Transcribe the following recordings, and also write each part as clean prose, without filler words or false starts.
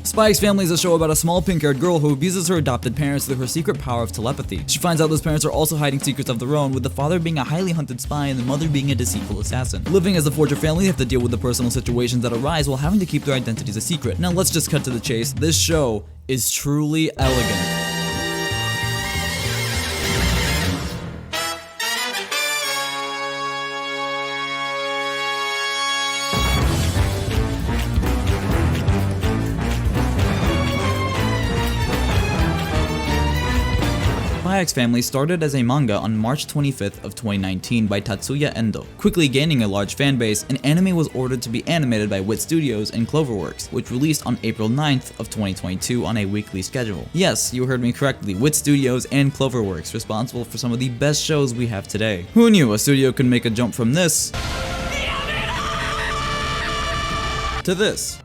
Spy X Family is a show about a small pink-haired girl who abuses her adopted parents through her secret power of telepathy. She finds out those parents are also hiding secrets of their own, with the father being a highly hunted spy and the mother being a deceitful assassin. Living as the Forger family, they have to deal with the personal situations that arise while having to keep their identities a secret. Now let's just cut to the chase. This show is truly elegant. Spy X Family started as a manga on March 25th of 2019 by Tatsuya Endo. Quickly gaining a large fanbase, an anime was ordered to be animated by Wit Studios and Cloverworks, which released on April 9th of 2022 on a weekly schedule. Yes, you heard me correctly, Wit Studios and Cloverworks, responsible for some of the best shows we have today. Who knew a studio could make a jump from this to this?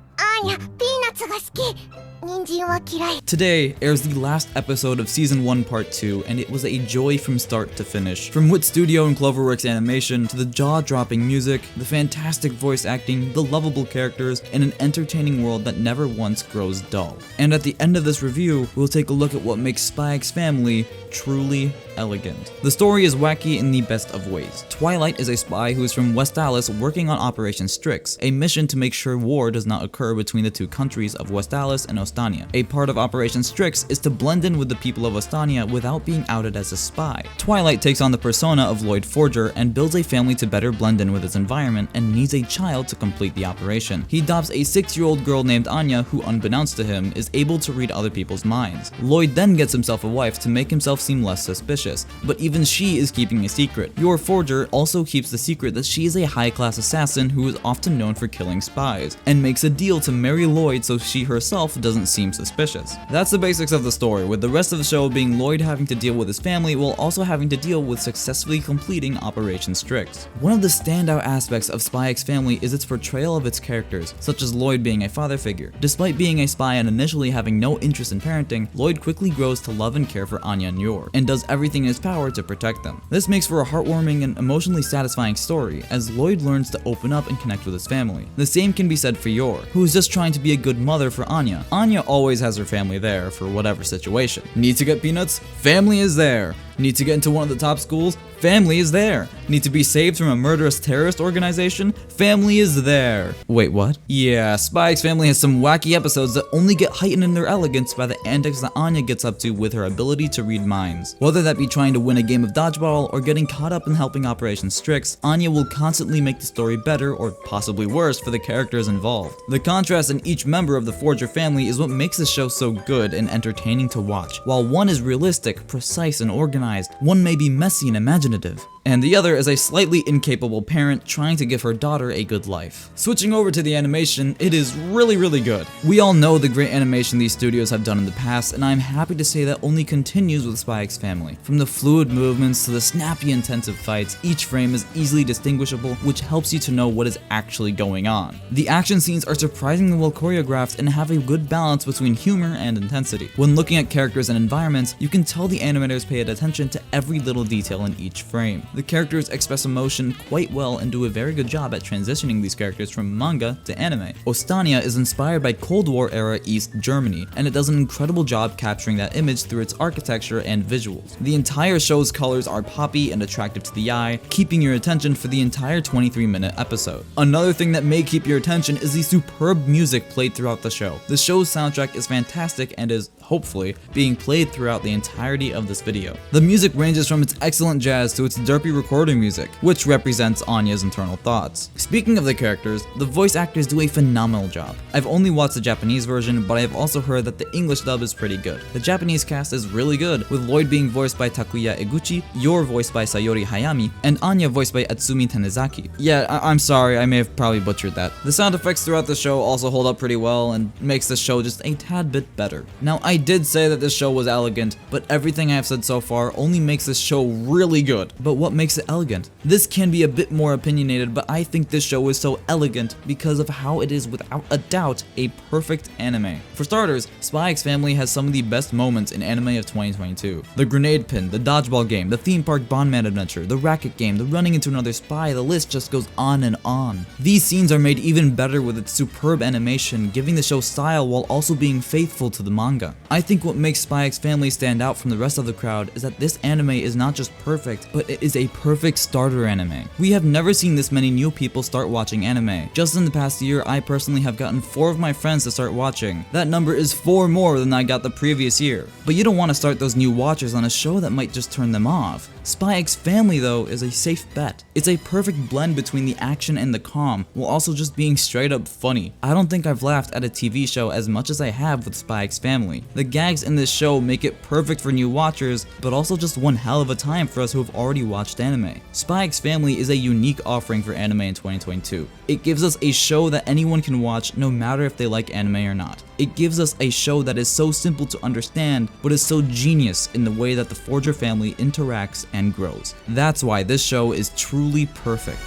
Today airs the last episode of Season 1 Part 2, and it was a joy from start to finish. From Wit Studio and Cloverworks animation, to the jaw-dropping music, the fantastic voice acting, the lovable characters, and an entertaining world that never once grows dull. And at the end of this review, we'll take a look at what makes Spy X Family truly elegant. The story is wacky in the best of ways. Twilight is a spy who is from West Alice working on Operation Strix, a mission to make sure war does not occur between the two countries of West Alice and Ostania. A part of Operation Strix is to blend in with the people of Ostania without being outed as a spy. Twilight takes on the persona of Lloyd Forger and builds a family to better blend in with its environment and needs a child to complete the operation. He adopts a 6-year-old girl named Anya who, unbeknownst to him, is able to read other people's minds. Lloyd then gets himself a wife to make himself seem less suspicious, but even she is keeping a secret. Your Forger also keeps the secret that she is a high-class assassin who is often known for killing spies, and makes a deal to marry Lloyd so she herself doesn't seem suspicious. That's the basics of the story, with the rest of the show being Lloyd having to deal with his family while also having to deal with successfully completing Operation Strix. One of the standout aspects of Spy X Family is its portrayal of its characters, such as Lloyd being a father figure. Despite being a spy and initially having no interest in parenting, Lloyd quickly grows to love and care for Anya and Yor, and does everything in his power to protect them. This makes for a heartwarming and emotionally satisfying story, as Lloyd learns to open up and connect with his family. The same can be said for Yor, who is just trying to be a good mother for Anya. Anya always has her family there for whatever situation. Need to get peanuts? Family is there. Need to get into one of the top schools? Family is there. Need to be saved from a murderous terrorist organization? Family is there. Wait, what? Yeah, Spy X Family has some wacky episodes that only get heightened in their elegance by the antics that Anya gets up to with her ability to read minds. Whether that be trying to win a game of dodgeball or getting caught up in helping Operation Strix, Anya will constantly make the story better or possibly worse for the characters involved. The contrast in each member of the Forger family is what makes the show so good and entertaining to watch. While one is realistic, precise, and organized, one may be messy and imaginative, and the other is a slightly incapable parent trying to give her daughter a good life. Switching over to the animation, it is really good. We all know the great animation these studios have done in the past, and I'm happy to say that only continues with Spy X Family. From the fluid movements to the snappy intensive fights, each frame is easily distinguishable, which helps you to know what is actually going on. The action scenes are surprisingly well choreographed and have a good balance between humor and intensity. When looking at characters and environments, you can tell the animators paid attention to every little detail in each frame. The characters express emotion quite well and do a very good job at transitioning these characters from manga to anime. Ostania is inspired by Cold War era East Germany, and it does an incredible job capturing that image through its architecture and visuals. The entire show's colors are poppy and attractive to the eye, keeping your attention for the entire 23-minute episode. Another thing that may keep your attention is the superb music played throughout the show. The show's soundtrack is fantastic and is, hopefully, being played throughout the entirety of this video. The music ranges from its excellent jazz to its derpy recording music, which represents Anya's internal thoughts. Speaking of the characters, the voice actors do a phenomenal job. I've only watched the Japanese version, but I've also heard that the English dub is pretty good. The Japanese cast is really good, with Lloyd being voiced by Takuya Eguchi, Yor voiced by Sayori Hayami, and Anya voiced by Atsumi Tanizaki. Yeah, I'm sorry, I may have probably butchered that. The sound effects throughout the show also hold up pretty well and makes the show just a tad bit better. Now, I did say that this show was elegant, but everything I have said so far only makes this show really good. But what what makes it elegant. This can be a bit more opinionated, but I think this show is so elegant because of how it is without a doubt a perfect anime. For starters, Spy X Family has some of the best moments in anime of 2022. The grenade pin, the dodgeball game, the theme park Bondman adventure, the racket game, the running into another spy, the list just goes on and on. These scenes are made even better with its superb animation, giving the show style while also being faithful to the manga. I think what makes Spy X Family stand out from the rest of the crowd is that this anime is not just perfect, but it is a perfect starter anime. We have never seen this many new people start watching anime. Just in the past year, I personally have gotten 4 of my friends to start watching. That number is 4 more than I got the previous year. But you don't want to start those new watchers on a show that might just turn them off. Spy X Family, though, is a safe bet. It's a perfect blend between the action and the calm, while also just being straight up funny. I don't think I've laughed at a TV show as much as I have with Spy X Family. The gags in this show make it perfect for new watchers, but also just one hell of a time for us who have already watched anime. Spy X Family is a unique offering for anime in 2022. It gives us a show that anyone can watch no matter if they like anime or not. It gives us a show that is so simple to understand, but is so genius in the way that the Forger family interacts and grows. That's why this show is truly perfect.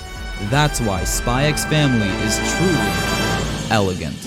That's why Spy X Family is truly elegant.